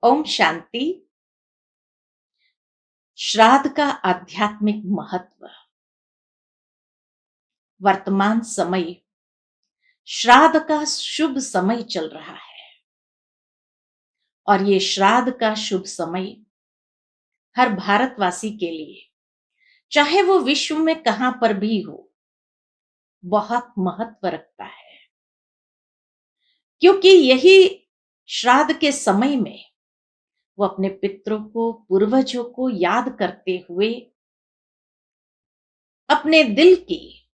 ओम शांति। श्राद्ध का आध्यात्मिक महत्व। वर्तमान समय श्राद्ध का शुभ समय चल रहा है और ये श्राद्ध का शुभ समय हर भारतवासी के लिए, चाहे वो विश्व में कहां पर भी हो, बहुत महत्व रखता है। क्योंकि यही श्राद्ध के समय में वो अपने पितरों को, पूर्वजों को याद करते हुए अपने दिल की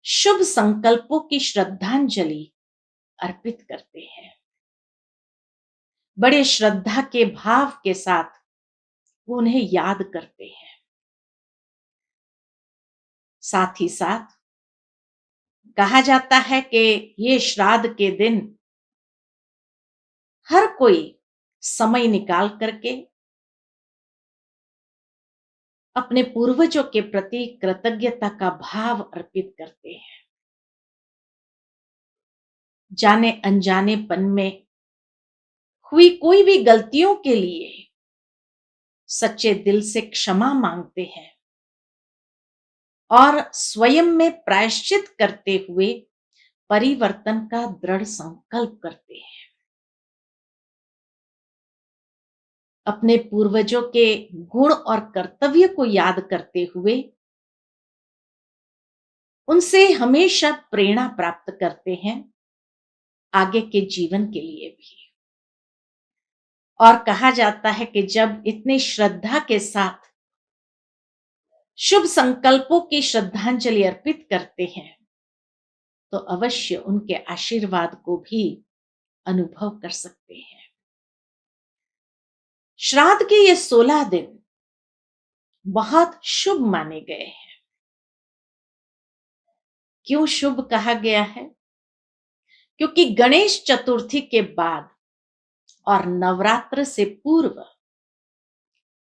शुभ संकल्पों की श्रद्धांजलि अर्पित करते हैं। बड़े श्रद्धा के भाव के साथ वो उन्हें याद करते हैं। साथ ही साथ कहा जाता है कि ये श्राद्ध के दिन हर कोई समय निकाल करके अपने पूर्वजों के प्रति कृतज्ञता का भाव अर्पित करते हैं। जाने अनजानेपन में हुई कोई भी गलतियों के लिए सच्चे दिल से क्षमा मांगते हैं और स्वयं में प्रायश्चित करते हुए परिवर्तन का दृढ़ संकल्प करते हैं। अपने पूर्वजों के गुण और कर्तव्य को याद करते हुए उनसे हमेशा प्रेरणा प्राप्त करते हैं आगे के जीवन के लिए भी। और कहा जाता है कि जब इतनी श्रद्धा के साथ शुभ संकल्पों की श्रद्धांजलि अर्पित करते हैं तो अवश्य उनके आशीर्वाद को भी अनुभव कर सकते हैं। श्राद्ध के ये 16 दिन बहुत शुभ माने गए हैं। क्यों शुभ कहा गया है? क्योंकि गणेश चतुर्थी के बाद और नवरात्र से पूर्व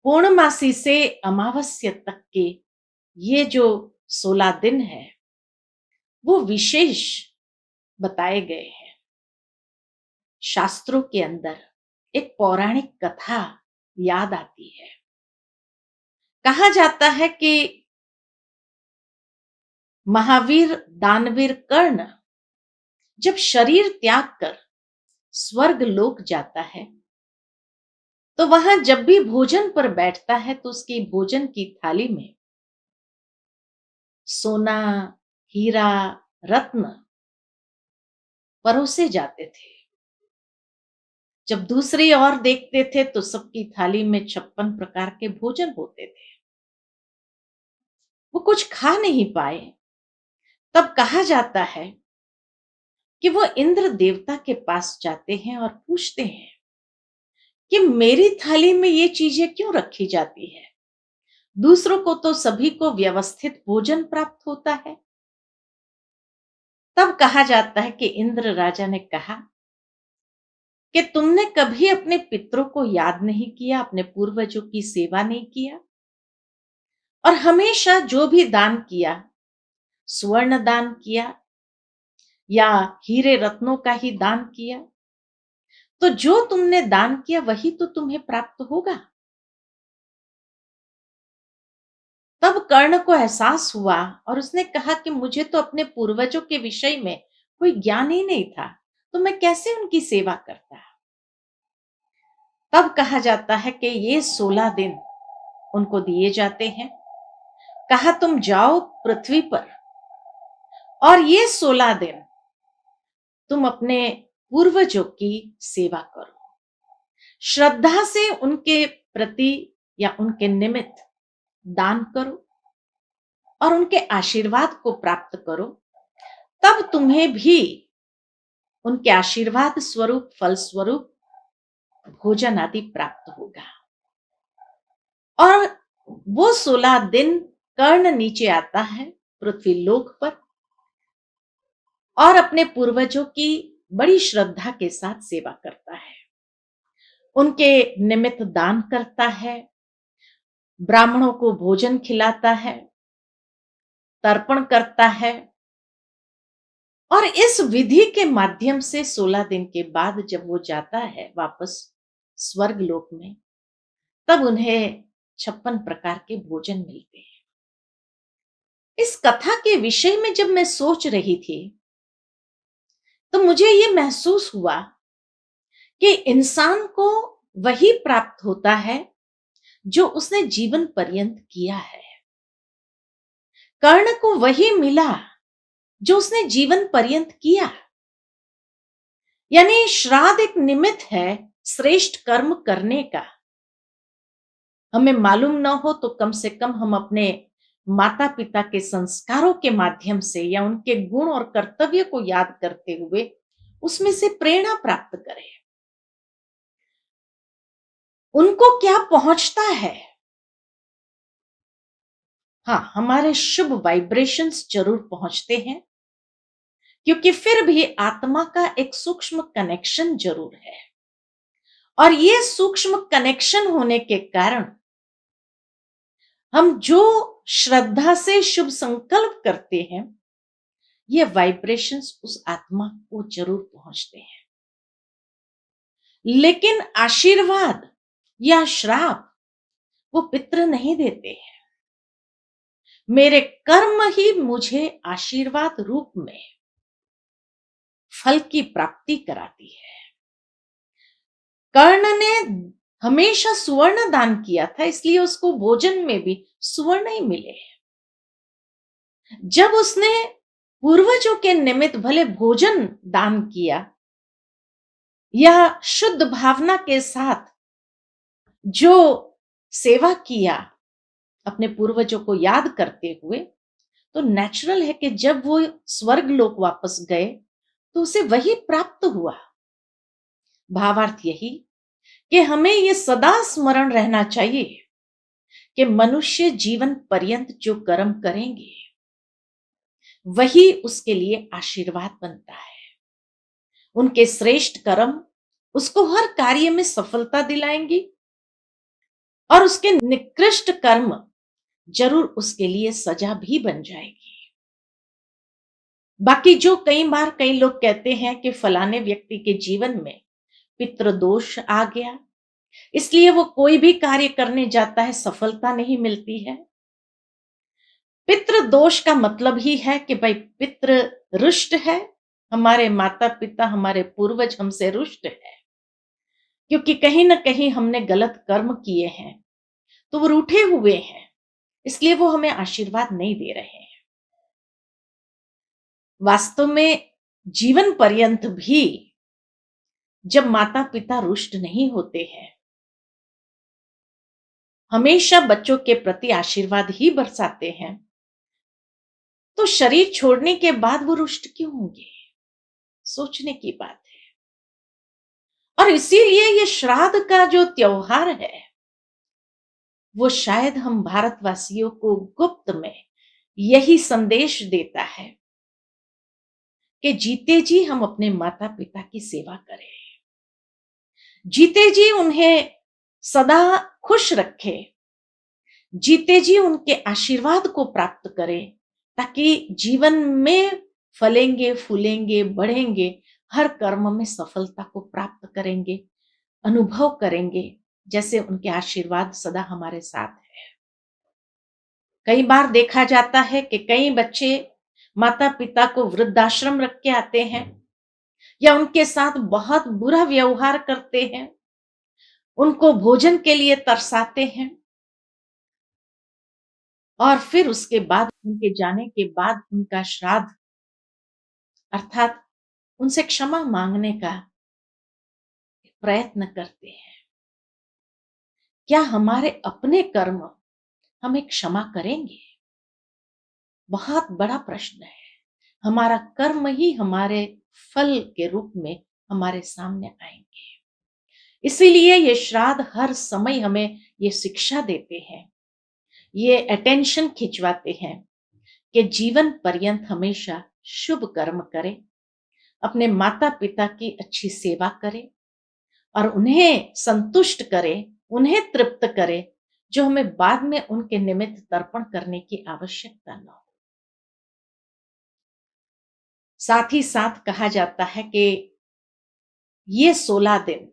पूर्णमासी से अमावस्या तक के ये जो 16 दिन है वो विशेष बताए गए हैं। शास्त्रों के अंदर एक पौराणिक कथा याद आती है। कहा जाता है कि महावीर दानवीर कर्ण जब शरीर त्याग कर स्वर्ग लोक जाता है तो वहां जब भी भोजन पर बैठता है तो उसकी भोजन की थाली में सोना, हीरा, रत्न परोसे जाते थे। जब दूसरी ओर देखते थे तो सबकी थाली में 56 प्रकार के भोजन होते थे। वो कुछ खा नहीं पाए। तब कहा जाता है कि वो इंद्र देवता के पास जाते हैं और पूछते हैं कि मेरी थाली में ये चीजें क्यों रखी जाती है? दूसरों को तो सभी को व्यवस्थित भोजन प्राप्त होता है। तब कहा जाता है कि इंद्र राजा ने कहा कि तुमने कभी अपने पितरों को याद नहीं किया, अपने पूर्वजों की सेवा नहीं किया और हमेशा जो भी दान किया, स्वर्ण दान किया या हीरे रत्नों का ही दान किया, तो जो तुमने दान किया वही तो तुम्हें प्राप्त होगा। तब कर्ण को एहसास हुआ और उसने कहा कि मुझे तो अपने पूर्वजों के विषय में कोई ज्ञान ही नहीं था, तो मैं कैसे उनकी सेवा करता। तब कहा जाता है कि ये 16 दिन उनको दिए जाते हैं। कहा तुम जाओ पृथ्वी पर और ये 16 दिन तुम अपने पूर्वजों की सेवा करो, श्रद्धा से उनके प्रति या उनके निमित्त दान करो और उनके आशीर्वाद को प्राप्त करो। तब तुम्हें भी उनके आशीर्वाद स्वरूप, फल स्वरूप भोजन आदि प्राप्त होगा। और वो 16 दिन कर्ण नीचे आता है पृथ्वी लोक पर और अपने पूर्वजों की बड़ी श्रद्धा के साथ सेवा करता है, उनके निमित्त दान करता है, ब्राह्मणों को भोजन खिलाता है, तर्पण करता है। और इस विधि के माध्यम से 16 दिन के बाद जब वो जाता है वापस स्वर्ग लोक में, तब उन्हें 56 प्रकार के भोजन मिलते हैं। इस कथा के विषय में जब मैं सोच रही थी, तो मुझे ये महसूस हुआ कि इंसान को वही प्राप्त होता है जो उसने जीवन पर्यंत किया है। कर्ण को वही मिला जो उसने जीवन पर्यंत किया। यानी श्राद्ध एक निमित्त है श्रेष्ठ कर्म करने का। हमें मालूम न हो तो कम से कम हम अपने माता पिता के संस्कारों के माध्यम से या उनके गुण और कर्तव्य को याद करते हुए उसमें से प्रेरणा प्राप्त करें। उनको क्या पहुंचता है? हाँ, हमारे शुभ वाइब्रेशंस जरूर पहुंचते हैं, क्योंकि फिर भी आत्मा का एक सूक्ष्म कनेक्शन जरूर है। और ये सूक्ष्म कनेक्शन होने के कारण हम जो श्रद्धा से शुभ संकल्प करते हैं, ये वाइब्रेशंस उस आत्मा को जरूर पहुंचते हैं। लेकिन आशीर्वाद या श्राप वो पितृ नहीं देते हैं। मेरे कर्म ही मुझे आशीर्वाद रूप में फल की प्राप्ति कराती है। कर्ण ने हमेशा सुवर्ण दान किया था, इसलिए उसको भोजन में भी सुवर्ण ही मिले। जब उसने पूर्वजों के निमित्त भले भोजन दान किया या शुद्ध भावना के साथ जो सेवा किया अपने पूर्वजों को याद करते हुए, तो नेचुरल है कि जब वो स्वर्ग लोक वापस गए तो उसे वही प्राप्त हुआ। भावार्थ यही कि हमें ये सदा स्मरण रहना चाहिए कि मनुष्य जीवन पर्यंत जो कर्म करेंगे वही उसके लिए आशीर्वाद बनता है। उनके श्रेष्ठ कर्म उसको हर कार्य में सफलता दिलाएंगी और उसके निकृष्ट कर्म जरूर उसके लिए सजा भी बन जाएगी। बाकी जो कई बार कई लोग कहते हैं कि फलाने व्यक्ति के जीवन में पितृदोष आ गया, इसलिए वो कोई भी कार्य करने जाता है सफलता नहीं मिलती है। पितृदोष का मतलब ही है कि भाई पितृ रुष्ट है, हमारे माता पिता हमारे पूर्वज हमसे रुष्ट है, क्योंकि कहीं ना कहीं हमने गलत कर्म किए हैं, तो वो रूठे हुए हैं, इसलिए वो हमें आशीर्वाद नहीं दे रहे हैं। वास्तव में जीवन पर्यंत भी जब माता पिता रुष्ट नहीं होते हैं, हमेशा बच्चों के प्रति आशीर्वाद ही बरसाते हैं, तो शरीर छोड़ने के बाद वो रुष्ट क्यों होंगे? सोचने की बात है। और इसीलिए ये श्राद्ध का जो त्योहार है, वो शायद हम भारतवासियों को गुप्त में यही संदेश देता है कि जीते जी हम अपने माता पिता की सेवा करें, जीते जी उन्हें सदा खुश रखें, जीते जी उनके आशीर्वाद को प्राप्त करें, ताकि जीवन में फलेंगे फूलेंगे बढ़ेंगे, हर कर्म में सफलता को प्राप्त करेंगे, अनुभव करेंगे जैसे उनके आशीर्वाद सदा हमारे साथ है। कई बार देखा जाता है कि कई बच्चे माता पिता को वृद्धाश्रम रख के आते हैं या उनके साथ बहुत बुरा व्यवहार करते हैं, उनको भोजन के लिए तरसाते हैं, और फिर उसके बाद उनके जाने के बाद उनका श्राद्ध अर्थात उनसे क्षमा मांगने का प्रयत्न करते हैं। क्या हमारे अपने कर्म हमें क्षमा करेंगे? बहुत बड़ा प्रश्न है। हमारा कर्म ही हमारे फल के रूप में हमारे सामने आएंगे। इसीलिए ये श्राद्ध हर समय हमें ये शिक्षा देते हैं, ये अटेंशन खिंचवाते हैं कि जीवन पर्यंत हमेशा शुभ कर्म करें, अपने माता पिता की अच्छी सेवा करें और उन्हें संतुष्ट करें, उन्हें तृप्त करें, जो हमें बाद में उनके निमित्त तर्पण करने की आवश्यकता न हो। साथ ही साथ कहा जाता है कि ये 16 दिन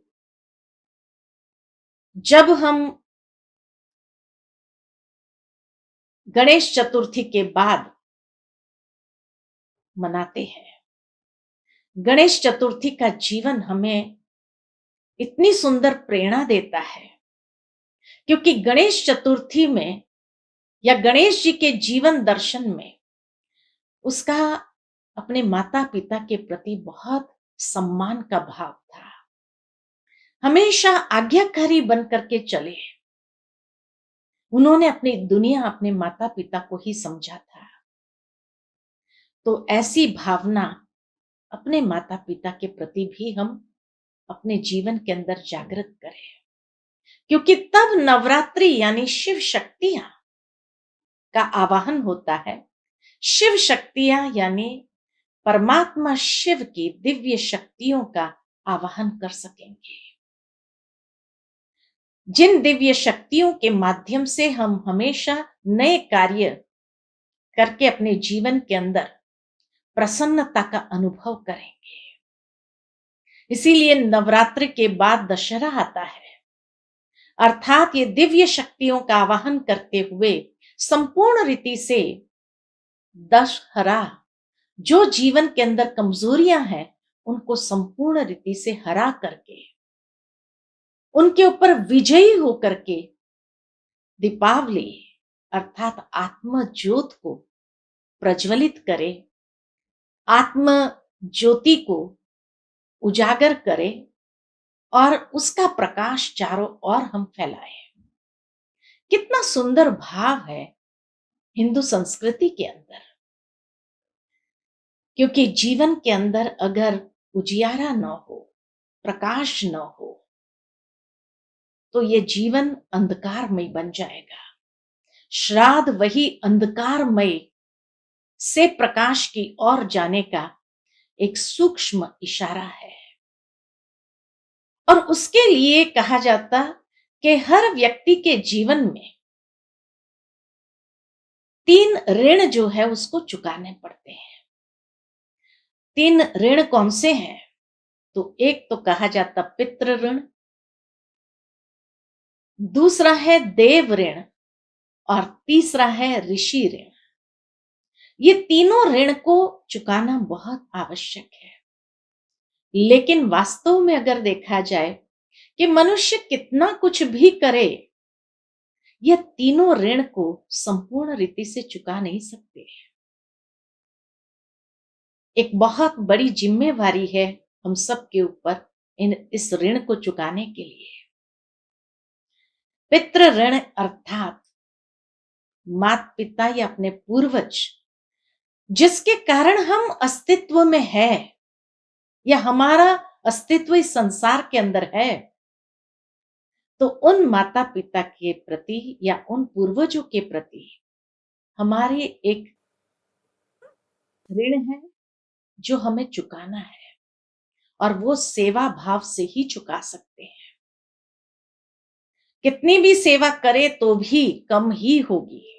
जब हम गणेश चतुर्थी के बाद मनाते हैं, गणेश चतुर्थी का जीवन हमें इतनी सुंदर प्रेरणा देता है, क्योंकि गणेश चतुर्थी में या गणेश जी के जीवन दर्शन में उसका अपने माता पिता के प्रति बहुत सम्मान का भाव था। हमेशा आज्ञाकारी बन करके चले। उन्होंने अपनी दुनिया अपने माता पिता को ही समझा था। तो ऐसी भावना अपने माता पिता के प्रति भी हम अपने जीवन के अंदर जागृत करें, क्योंकि तब नवरात्रि यानी शिव शक्तियां का आवाहन होता है। शिव शक्तियां यानी परमात्मा शिव की दिव्य शक्तियों का आवाहन कर सकेंगे, जिन दिव्य शक्तियों के माध्यम से हम हमेशा नए कार्य करके अपने जीवन के अंदर प्रसन्नता का अनुभव करेंगे। इसीलिए नवरात्रि के बाद दशहरा आता है, अर्थात ये दिव्य शक्तियों का आवाहन करते हुए संपूर्ण रीति से दशहरा जो जीवन के अंदर कमजोरियां हैं उनको संपूर्ण रीति से हरा करके उनके ऊपर विजयी होकर के दीपावली अर्थात आत्म ज्योत को प्रज्वलित करे, आत्म ज्योति को उजागर करे और उसका प्रकाश चारों ओर हम फैलाएं। कितना सुंदर भाव है हिंदू संस्कृति के अंदर, क्योंकि जीवन के अंदर अगर उजियारा न हो, प्रकाश न हो, तो ये जीवन अंधकारमय बन जाएगा। श्राद्ध वही अंधकारमय से प्रकाश की ओर जाने का एक सूक्ष्म इशारा है। और उसके लिए कहा जाता कि हर व्यक्ति के जीवन में 3 ऋण जो है उसको चुकाने पड़ते हैं। 3 ऋण कौन से हैं? तो एक तो कहा जाता पितृ ऋण, दूसरा है देव ऋण और तीसरा है ऋषि ऋण। ये तीनों ऋण को चुकाना बहुत आवश्यक है। लेकिन वास्तव में अगर देखा जाए कि मनुष्य कितना कुछ भी करे, यह तीनों ऋण को संपूर्ण रीति से चुका नहीं सकते। एक बहुत बड़ी जिम्मेवारी है हम सब के ऊपर इस ऋण को चुकाने के लिए। पितृ ऋण अर्थात माता पिता या अपने पूर्वज जिसके कारण हम अस्तित्व में है या हमारा अस्तित्व इस संसार के अंदर है, तो उन माता पिता के प्रति या उन पूर्वजों के प्रति हमारी एक ऋण है जो हमें चुकाना है, और वो सेवा भाव से ही चुका सकते हैं। कितनी भी सेवा करे तो भी कम ही होगी,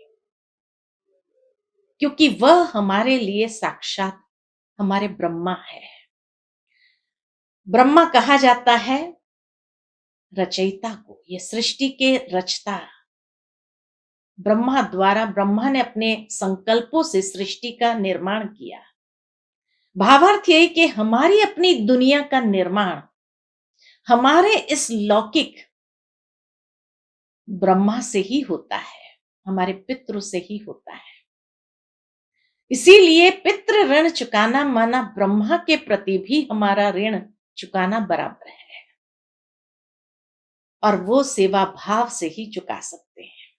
क्योंकि वह हमारे लिए साक्षात हमारे ब्रह्मा है। ब्रह्मा कहा जाता है रचयिता को, ये सृष्टि के रचता ब्रह्मा द्वारा, ब्रह्मा ने अपने संकल्पों से सृष्टि का निर्माण किया। भावार्थ यही कि हमारी अपनी दुनिया का निर्माण हमारे इस लौकिक ब्रह्मा से ही होता है, हमारे पितृ से ही होता है। इसीलिए पितृ ऋण चुकाना माना ब्रह्मा के प्रति भी हमारा ऋण चुकाना बराबर है, और वो सेवा भाव से ही चुका सकते हैं।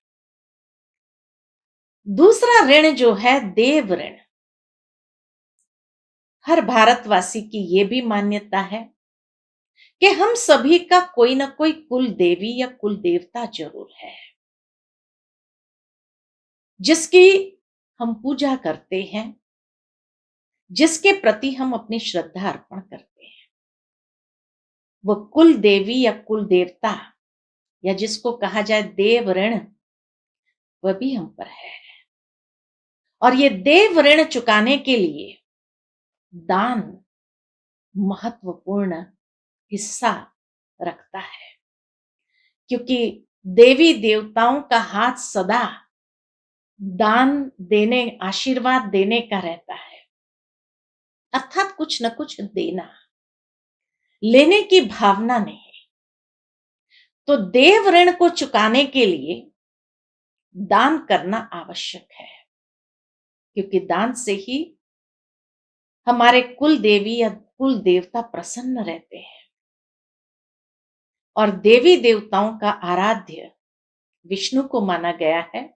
दूसरा ऋण जो है देव ऋण। हर भारतवासी की ये भी मान्यता है कि हम सभी का कोई ना कोई कुल देवी या कुल देवता जरूर है, जिसकी हम पूजा करते हैं, जिसके प्रति हम अपनी श्रद्धा अर्पण करते हैं। वो कुल देवी या कुल देवता या जिसको कहा जाए देव ऋण, वह भी हम पर है। और ये देव ऋण चुकाने के लिए दान महत्वपूर्ण हिस्सा रखता है, क्योंकि देवी देवताओं का हाथ सदा दान देने, आशीर्वाद देने का रहता है, अर्थात कुछ न कुछ देना, लेने की भावना नहीं। तो देव ऋण को चुकाने के लिए दान करना आवश्यक है, क्योंकि दान से ही हमारे कुल देवी या कुल देवता प्रसन्न रहते हैं। और देवी देवताओं का आराध्य विष्णु को माना गया है,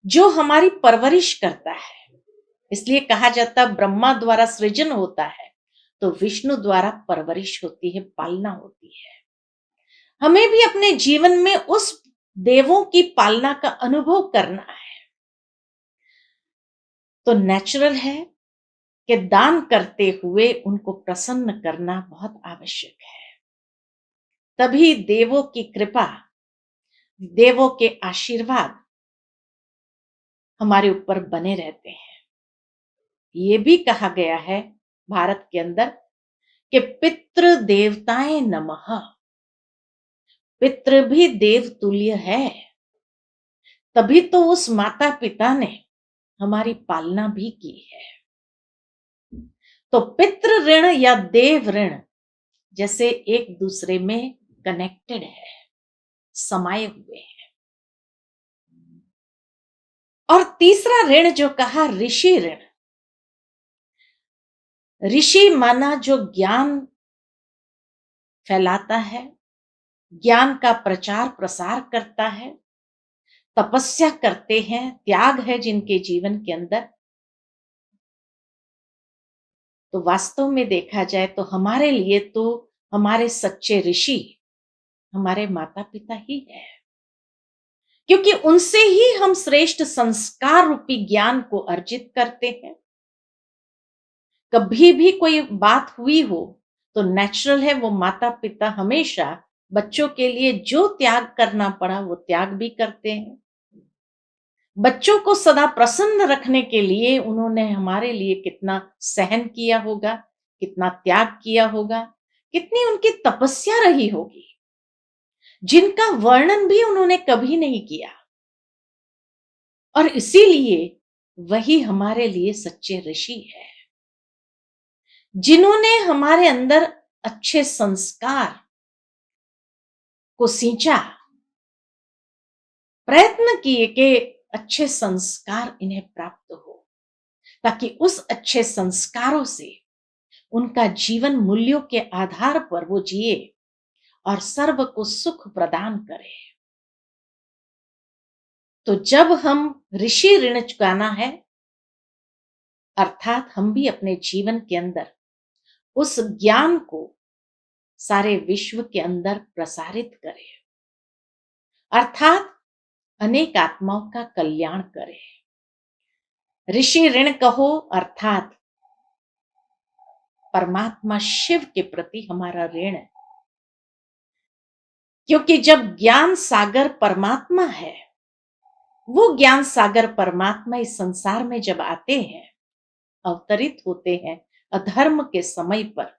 जो हमारी परवरिश करता है। इसलिए कहा जाता ब्रह्मा द्वारा सृजन होता है, तो विष्णु द्वारा परवरिश होती है, पालना होती है। हमें भी अपने जीवन में उस देवों की पालना का अनुभव करना है। तो नेचुरल है कि दान करते हुए उनको प्रसन्न करना बहुत आवश्यक है। तभी देवों की कृपा, देवों के आशीर्वाद हमारे ऊपर बने रहते हैं। ये भी कहा गया है भारत के अंदर कि पितृ देवताएं नमः, पितृ भी देव तुल्य है, तभी तो उस माता पिता ने हमारी पालना भी की है। तो पितृ ऋण या देव ऋण जैसे एक दूसरे में कनेक्टेड है, समाये हुए हैं। और तीसरा ऋण जो कहा, ऋषि ऋण। ऋषि माना जो ज्ञान फैलाता है, ज्ञान का प्रचार प्रसार करता है, तपस्या करते हैं, त्याग है जिनके जीवन के अंदर। तो वास्तव में देखा जाए तो हमारे लिए तो हमारे सच्चे ऋषि हमारे माता पिता ही है, क्योंकि उनसे ही हम श्रेष्ठ संस्कार रूपी ज्ञान को अर्जित करते हैं। कभी भी कोई बात हुई हो तो नेचुरल है वो माता पिता हमेशा बच्चों के लिए जो त्याग करना पड़ा वो त्याग भी करते हैं। बच्चों को सदा प्रसन्न रखने के लिए उन्होंने हमारे लिए कितना सहन किया होगा, कितना त्याग किया होगा, कितनी उनकी तपस्या रही होगी, जिनका वर्णन भी उन्होंने कभी नहीं किया। और इसीलिए वही हमारे लिए सच्चे ऋषि है, जिन्होंने हमारे अंदर अच्छे संस्कार को सींचा, प्रयत्न किए कि अच्छे संस्कार इन्हें प्राप्त हो, ताकि उस अच्छे संस्कारों से उनका जीवन मूल्यों के आधार पर वो जिए और सर्व को सुख प्रदान करे। तो जब हम ऋषि ऋण चुकाना है, अर्थात हम भी अपने जीवन के अंदर उस ज्ञान को सारे विश्व के अंदर प्रसारित करें, अर्थात अनेक आत्माओं का कल्याण करें। ऋषि ऋण कहो अर्थात परमात्मा शिव के प्रति हमारा ऋण है, क्योंकि जब ज्ञान सागर परमात्मा है, वो ज्ञान सागर परमात्मा इस संसार में जब आते हैं, अवतरित होते हैं अधर्म के समय पर,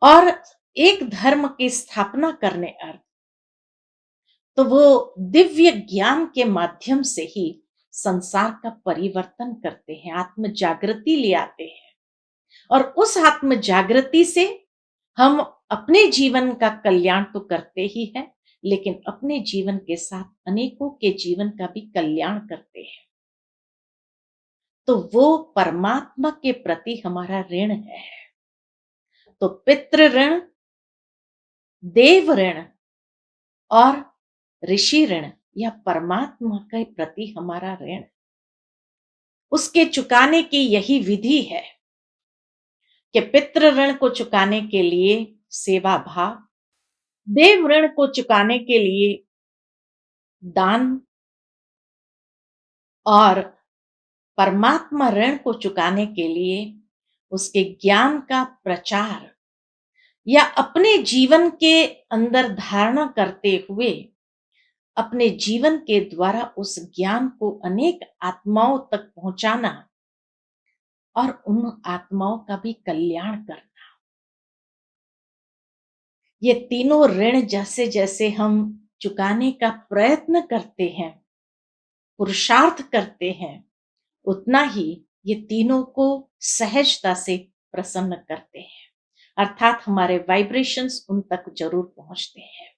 और एक धर्म की स्थापना करने अर्थ, तो वो दिव्य ज्ञान के माध्यम से ही संसार का परिवर्तन करते हैं, आत्म जागृति ले आते हैं। और उस आत्म जागृति से हम अपने जीवन का कल्याण तो करते ही हैं, लेकिन अपने जीवन के साथ अनेकों के जीवन का भी कल्याण करते हैं। तो वो परमात्मा के प्रति हमारा ऋण है। तो पितृ ऋण, देव ऋण और ऋषि ऋण या परमात्मा के प्रति हमारा ऋण, उसके चुकाने की यही विधि है कि पितृ ऋण को चुकाने के लिए सेवा भाव, देव ऋण को चुकाने के लिए दान, और परमात्मा ऋण को चुकाने के लिए उसके ज्ञान का प्रचार या अपने जीवन के अंदर धारणा करते हुए अपने जीवन के द्वारा उस ज्ञान को अनेक आत्माओं तक पहुंचाना और उन आत्माओं का भी कल्याण करना। ये तीनों ऋण जैसे जैसे हम चुकाने का प्रयत्न करते हैं, पुरुषार्थ करते हैं, उतना ही ये तीनों को सहजता से प्रसन्न करते हैं, अर्थात हमारे वाइब्रेशंस उन तक जरूर पहुंचते हैं।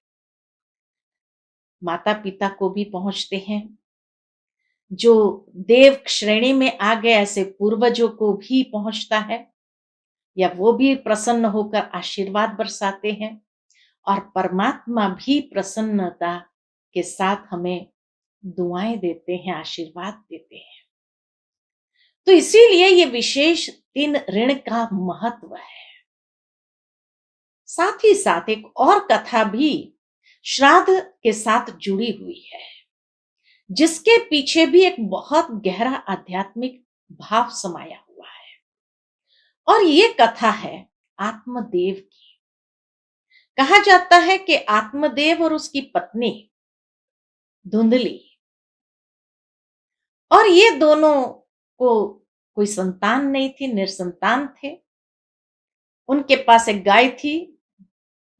माता पिता को भी पहुंचते हैं, जो देव श्रेणी में आ गए ऐसे पूर्वजों को भी पहुंचता है, या वो भी प्रसन्न होकर आशीर्वाद बरसाते हैं, और परमात्मा भी प्रसन्नता के साथ हमें दुआएं देते हैं, आशीर्वाद देते हैं। तो इसीलिए ये विशेष 3 ऋण का महत्व है। साथ ही साथ एक और कथा भी श्राद्ध के साथ जुड़ी हुई है, जिसके पीछे भी एक बहुत गहरा आध्यात्मिक भाव समाया हुआ है, और ये कथा है आत्मदेव की। कहा जाता है कि आत्मदेव और उसकी पत्नी धुंधली, और ये दोनों को कोई संतान नहीं थी, निसंतान थे। उनके पास एक गाय थी,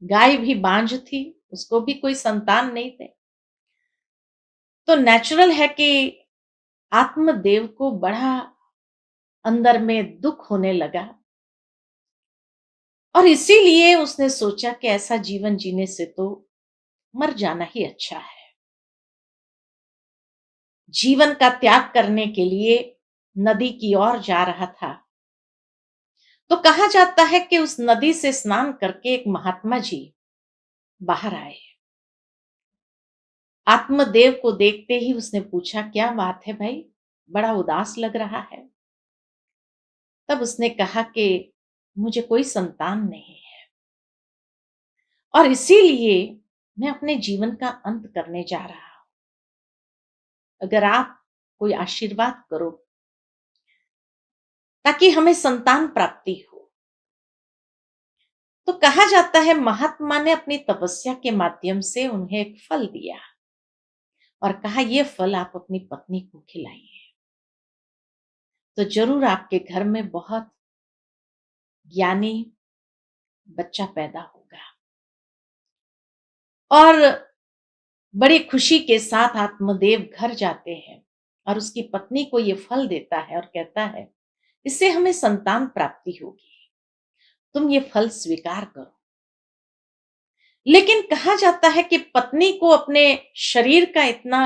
गाय भी बांझ थी, उसको भी कोई संतान नहीं थे। तो नेचुरल है कि आत्मदेव को बड़ा अंदर में दुख होने लगा, और इसीलिए उसने सोचा कि ऐसा जीवन जीने से तो मर जाना ही अच्छा है। जीवन का त्याग करने के लिए नदी की ओर जा रहा था। तो कहा जाता है कि उस नदी से स्नान करके एक महात्मा जी बाहर आए। आत्मदेव को देखते ही उसने पूछा, क्या बात है भाई, बड़ा उदास लग रहा है। तब उसने कहा कि मुझे कोई संतान नहीं है, और इसीलिए मैं अपने जीवन का अंत करने जा रहा हूं। अगर आप कोई आशीर्वाद करो ताकि हमें संतान प्राप्ति हो। तो कहा जाता है महात्मा ने अपनी तपस्या के माध्यम से उन्हें एक फल दिया, और कहा यह फल आप अपनी पत्नी को खिलाइए, तो जरूर आपके घर में बहुत ज्ञानी बच्चा पैदा होगा। और बड़ी खुशी के साथ आत्मदेव घर जाते हैं, और उसकी पत्नी को यह फल देता है और कहता है, इससे हमें संतान प्राप्ति होगी, तुम ये फल स्वीकार करो। लेकिन कहा जाता है कि पत्नी को अपने शरीर का इतना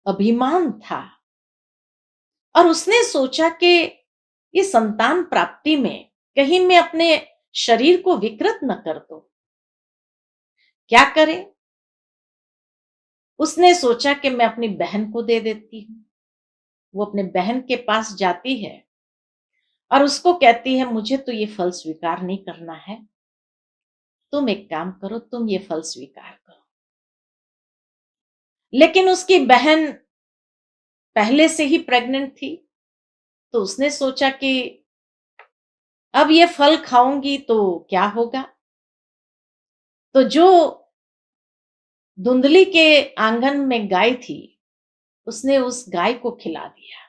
अभिमान था, और उसने सोचा कि ये संतान प्राप्ति में कहीं मैं अपने शरीर को विकृत न कर दूं। क्या करे? उसने सोचा कि मैं अपनी बहन को दे देती हूं। वो अपने बहन के पास जाती है और उसको कहती है, मुझे तो ये फल स्वीकार नहीं करना है, तुम एक काम करो, तुम ये फल स्वीकार करो। लेकिन उसकी बहन पहले से ही प्रेग्नेंट थी, तो उसने सोचा कि अब ये फल खाऊंगी तो क्या होगा। तो जो धुंधली के आंगन में गाय थी, उसने उस गाय को खिला दिया।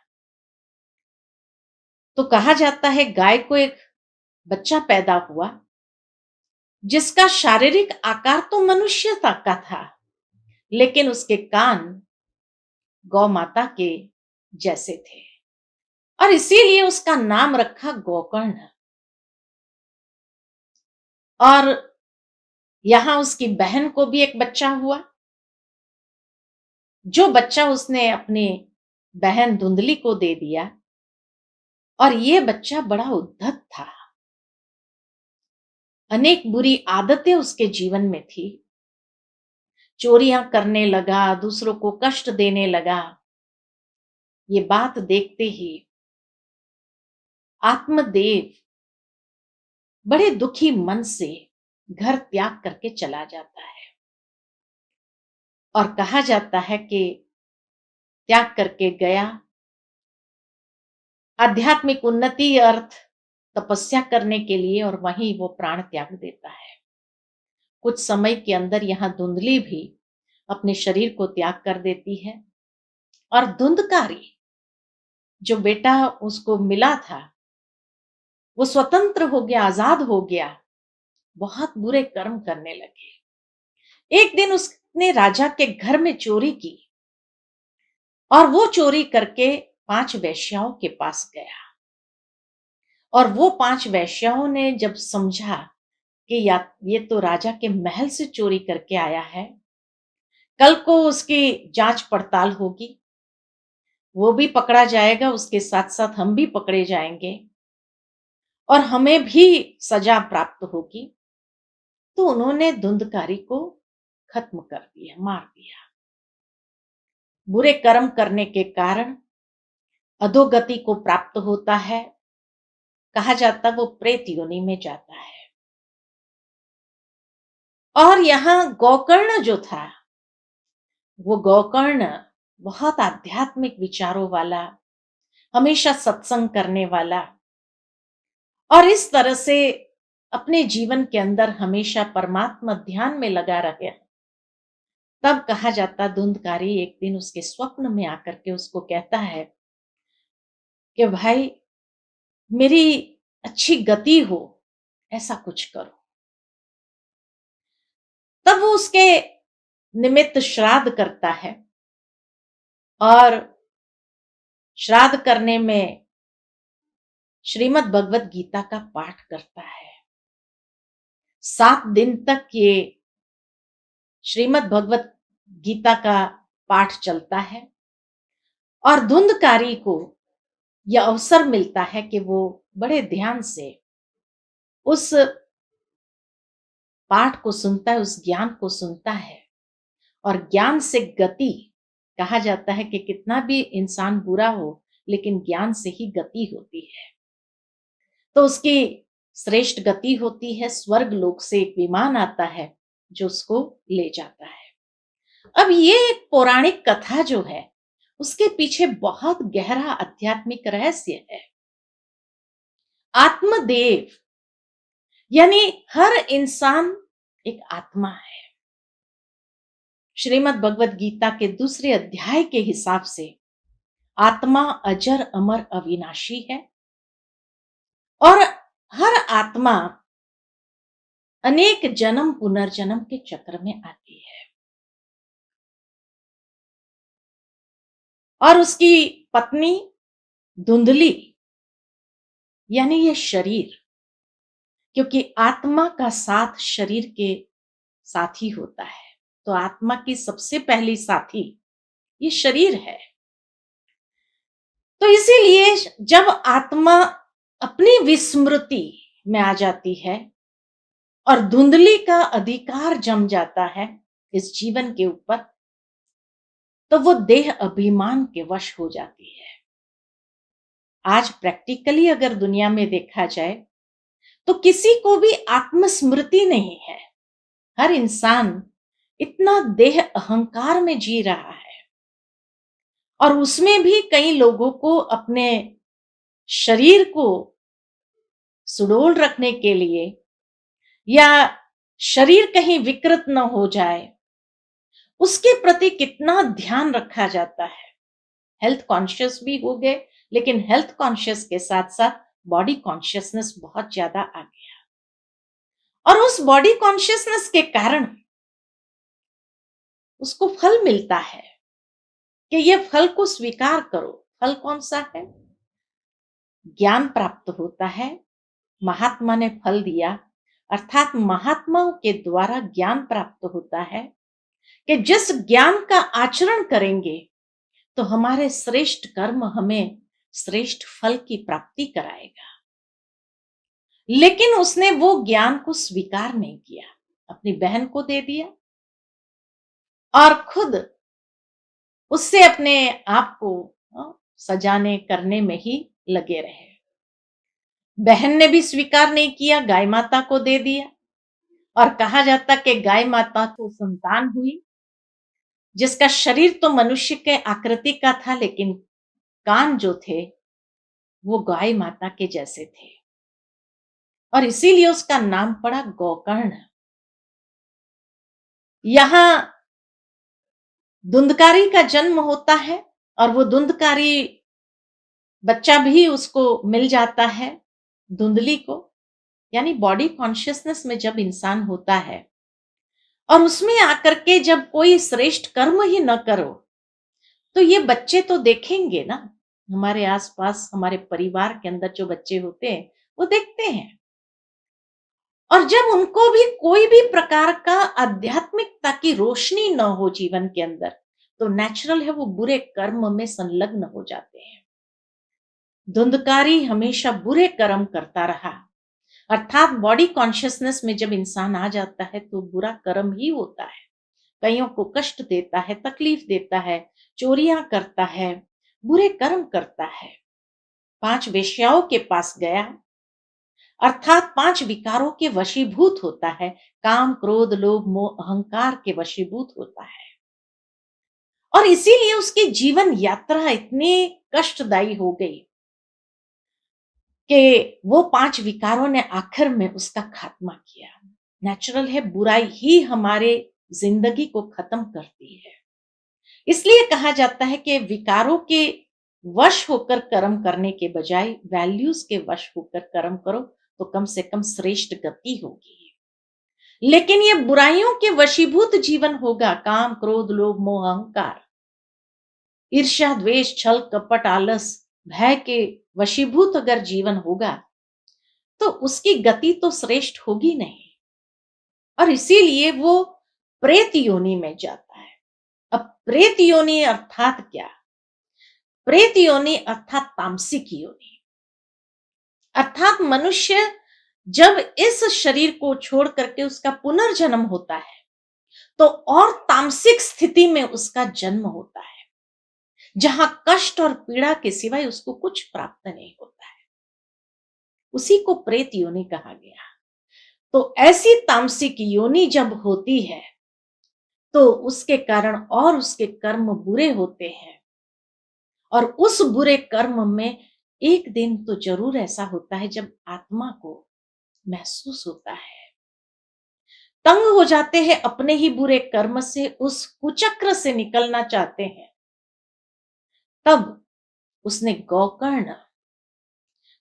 तो कहा जाता है गाय को एक बच्चा पैदा हुआ, जिसका शारीरिक आकार तो मनुष्य तक का था, लेकिन उसके कान गौ माता के जैसे थे, और इसीलिए उसका नाम रखा गोकर्ण। और यहां उसकी बहन को भी एक बच्चा हुआ, जो बच्चा उसने अपनी बहन धुंधली को दे दिया, और ये बच्चा बड़ा उद्धत था। अनेक बुरी आदतें उसके जीवन में थी। चोरियां करने लगा, दूसरों को कष्ट देने लगा। ये बात देखते ही आत्मदेव बड़े दुखी मन से घर त्याग करके चला जाता है, और कहा जाता है कि त्याग करके गया, आध्यात्मिक उन्नति अर्थ तपस्या करने के लिए, और वहीं वो प्राण त्याग देता है। कुछ समय के अंदर यहां धुंधली भी अपने शरीर को त्याग कर देती है, और धुंधकारी जो बेटा उसको मिला था वो स्वतंत्र हो गया, आजाद हो गया, बहुत बुरे कर्म करने लगे। एक दिन उसने राजा के घर में चोरी की और वो चोरी करके 5 वेश्याओं के पास गया। और वो 5 वेश्याओं ने जब समझा कि या ये तो राजा के महल से चोरी करके आया है, कल को उसकी जांच पड़ताल होगी, वो भी पकड़ा जाएगा, उसके साथ साथ हम भी पकड़े जाएंगे और हमें भी सजा प्राप्त होगी। तो उन्होंने धुंधकारी को खत्म कर दिया, मार दिया। बुरे कर्म करने के कारण अधोगति को प्राप्त होता है। कहा जाता वो प्रेत योनि में जाता है। और यहाँ गोकर्ण जो था, वो गोकर्ण बहुत आध्यात्मिक विचारों वाला, हमेशा सत्संग करने वाला और इस तरह से अपने जीवन के अंदर हमेशा परमात्मा ध्यान में लगा रहे। तब कहा जाता धुंधकारी एक दिन उसके स्वप्न में आकर के उसको कहता है कि भाई मेरी अच्छी गति हो, ऐसा कुछ करो। तब वो उसके निमित्त श्राद्ध करता है और श्राद्ध करने में श्रीमद् भगवत गीता का पाठ करता है। 7 दिन तक ये श्रीमद् भगवत गीता का पाठ चलता है और धुंधकारी को यह अवसर मिलता है कि वो बड़े ध्यान से उस पाठ को सुनता है, उस ज्ञान को सुनता है। और ज्ञान से गति, कहा जाता है कि कितना भी इंसान बुरा हो लेकिन ज्ञान से ही गति होती है। तो उसकी श्रेष्ठ गति होती है, स्वर्ग लोक से एक विमान आता है जो उसको ले जाता है। अब ये एक पौराणिक कथा जो है उसके पीछे बहुत गहरा आध्यात्मिक रहस्य है। आत्मदेव यानी हर इंसान एक आत्मा है। श्रीमद् भगवत गीता के दूसरे अध्याय के हिसाब से आत्मा अजर अमर अविनाशी है और हर आत्मा अनेक जन्म पुनर्जन्म के चक्र में आती है। और उसकी पत्नी धुंधली यानी ये शरीर, क्योंकि आत्मा का साथ शरीर के साथ ही होता है, तो आत्मा की सबसे पहली साथी ये शरीर है। तो इसीलिए जब आत्मा अपनी विस्मृति में आ जाती है और धुंधली का अधिकार जम जाता है इस जीवन के ऊपर, तो वो देह अभिमान के वश हो जाती है। आज प्रैक्टिकली अगर दुनिया में देखा जाए तो किसी को भी आत्मस्मृति नहीं है। हर इंसान इतना देह अहंकार में जी रहा है और उसमें भी कई लोगों को अपने शरीर को सुडौल रखने के लिए या शरीर कहीं विकृत न हो जाए उसके प्रति कितना ध्यान रखा जाता है। हेल्थ कॉन्शियस भी हो गए, लेकिन हेल्थ कॉन्शियस के साथ साथ बॉडी कॉन्शियसनेस बहुत ज्यादा आ गया और उस बॉडी कॉन्शियसनेस के कारण उसको फल मिलता है कि ये फल को स्वीकार करो। फल कौन सा है? ज्ञान प्राप्त होता है। महात्मा ने फल दिया, अर्थात महात्माओं के द्वारा ज्ञान प्राप्त होता है कि जिस ज्ञान का आचरण करेंगे तो हमारे श्रेष्ठ कर्म हमें श्रेष्ठ फल की प्राप्ति कराएगा। लेकिन उसने वो ज्ञान को स्वीकार नहीं किया, अपनी बहन को दे दिया और खुद उससे अपने आप को सजाने करने में ही लगे रहे। बहन ने भी स्वीकार नहीं किया, गाय माता को दे दिया और कहा जाता कि गाय माता को संतान हुई जिसका शरीर तो मनुष्य के आकृति का था, लेकिन कान जो थे वो गाय माता के जैसे थे और इसीलिए उसका नाम पड़ा गोकर्ण। यहां धुंधकारी का जन्म होता है और वो धुंधकारी बच्चा भी उसको मिल जाता है, धुंधली को। यानी बॉडी कॉन्शियसनेस में जब इंसान होता है और उसमें आकर के जब कोई श्रेष्ठ कर्म ही न करो, तो ये बच्चे तो देखेंगे ना, हमारे आसपास हमारे परिवार के अंदर जो बच्चे होते हैं वो देखते हैं। और जब उनको भी कोई भी प्रकार का आध्यात्मिकता की रोशनी न हो जीवन के अंदर, तो नेचुरल है वो बुरे कर्म में संलग्न हो जाते हैं। धुंधकारी हमेशा बुरे कर्म करता रहा, अर्थात बॉडी कॉन्शियसनेस में जब इंसान आ जाता है तो बुरा कर्म ही होता है। कईयों को कष्ट देता है, तकलीफ देता है, चोरियां करता है, बुरे कर्म करता है। 5 वेश्याओं के पास गया, अर्थात 5 विकारों के वशीभूत होता है, काम, क्रोध, लोभ, मोह, अहंकार के वशीभूत होता है। और इसीलिए उसकी जीवन यात्रा इतनी कष्टदायी हो गई कि वो 5 विकारों ने आखिर में उसका खात्मा किया। नेचुरल है बुराई ही हमारे जिंदगी को खत्म करती है। इसलिए कहा जाता है कि विकारों के वश होकर कर्म करने के बजाय वैल्यूज के वश होकर कर्म करो, तो कम से कम श्रेष्ठ गति होगी। लेकिन ये बुराइयों के वशीभूत जीवन होगा, काम, क्रोध, लोभ, मोह, अहंकार, ईर्ष्या, द्वेष, छल, कपट, आलस, भय के वशीभूत अगर जीवन होगा, तो उसकी गति तो श्रेष्ठ होगी नहीं, और इसीलिए वो प्रेत योनि में जाता है। अब प्रेत योनि अर्थात क्या? प्रेत योनि अर्थात तामसिक योनि, अर्थात मनुष्य जब इस शरीर को छोड़ करके उसका पुनर्जन्म होता है, तो और तामसिक स्थिति में उसका जन्म होता है, जहां कष्ट और पीड़ा के सिवाय उसको कुछ प्राप्त नहीं होता है। उसी को प्रेत योनि कहा गया। तो ऐसी तामसिक योनि जब होती है, तो उसके कारण और उसके कर्म बुरे होते हैं, और उस बुरे कर्म में एक दिन तो जरूर ऐसा होता है जब आत्मा को महसूस होता है, तंग हो जाते हैं अपने ही बुरे कर्म से, उस कुचक्र से निकलना चाहते हैं। तब उसने गोकर्ण,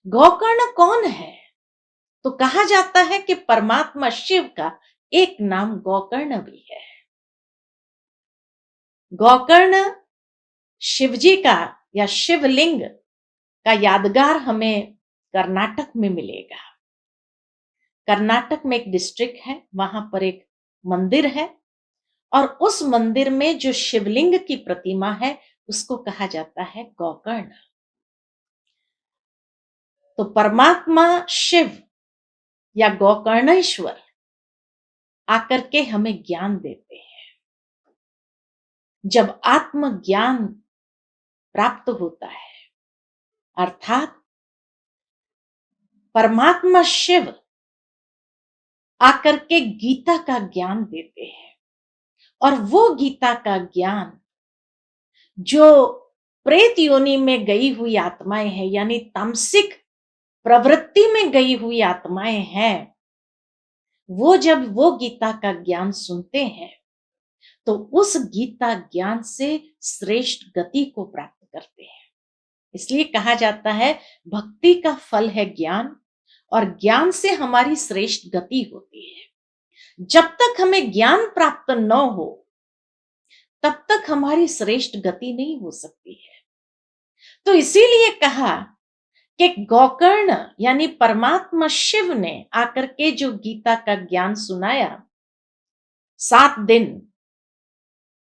गोकर्ण कौन है? तो कहा जाता है कि परमात्मा शिव का एक नाम गोकर्ण भी है। गोकर्ण शिवजी का या शिवलिंग का यादगार हमें कर्नाटक में मिलेगा। कर्नाटक में एक डिस्ट्रिक्ट है, वहां पर एक मंदिर है, और उस मंदिर में जो शिवलिंग की प्रतिमा है उसको कहा जाता है गोकर्ण। तो परमात्मा शिव या गोकर्णेश्वर आकर के हमें ज्ञान देते हैं। जब आत्मज्ञान प्राप्त होता है, अर्थात परमात्मा शिव आकर के गीता का ज्ञान देते हैं, और वो गीता का ज्ञान जो प्रेत योनि में गई हुई आत्माएं हैं, यानी तामसिक प्रवृत्ति में गई हुई आत्माएं हैं, वो जब वो गीता का ज्ञान सुनते हैं, तो उस गीता ज्ञान से श्रेष्ठ गति को प्राप्त करते हैं। इसलिए कहा जाता है भक्ति का फल है ज्ञान, और ज्ञान से हमारी श्रेष्ठ गति होती है। जब तक हमें ज्ञान प्राप्त न हो, तब तक हमारी श्रेष्ठ गति नहीं हो सकती है। तो इसीलिए कहा कि गोकर्ण यानी परमात्मा शिव ने आकर के जो गीता का ज्ञान सुनाया, 7 दिन,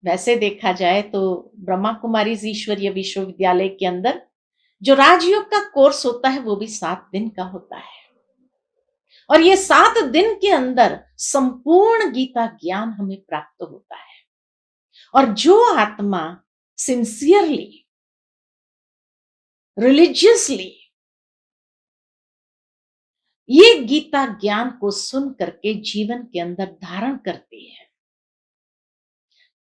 वैसे देखा जाए तो ब्रह्मा कुमारी ईश्वरीय विश्वविद्यालय के अंदर जो राजयोग का कोर्स होता है वो भी 7 दिन का होता है, और ये 7 दिन के अंदर संपूर्ण गीता ज्ञान हमें प्राप्त होता है। और जो आत्मा सिंसियरली, रिलीजियसली ये गीता ज्ञान को सुन करके जीवन के अंदर धारण करती है,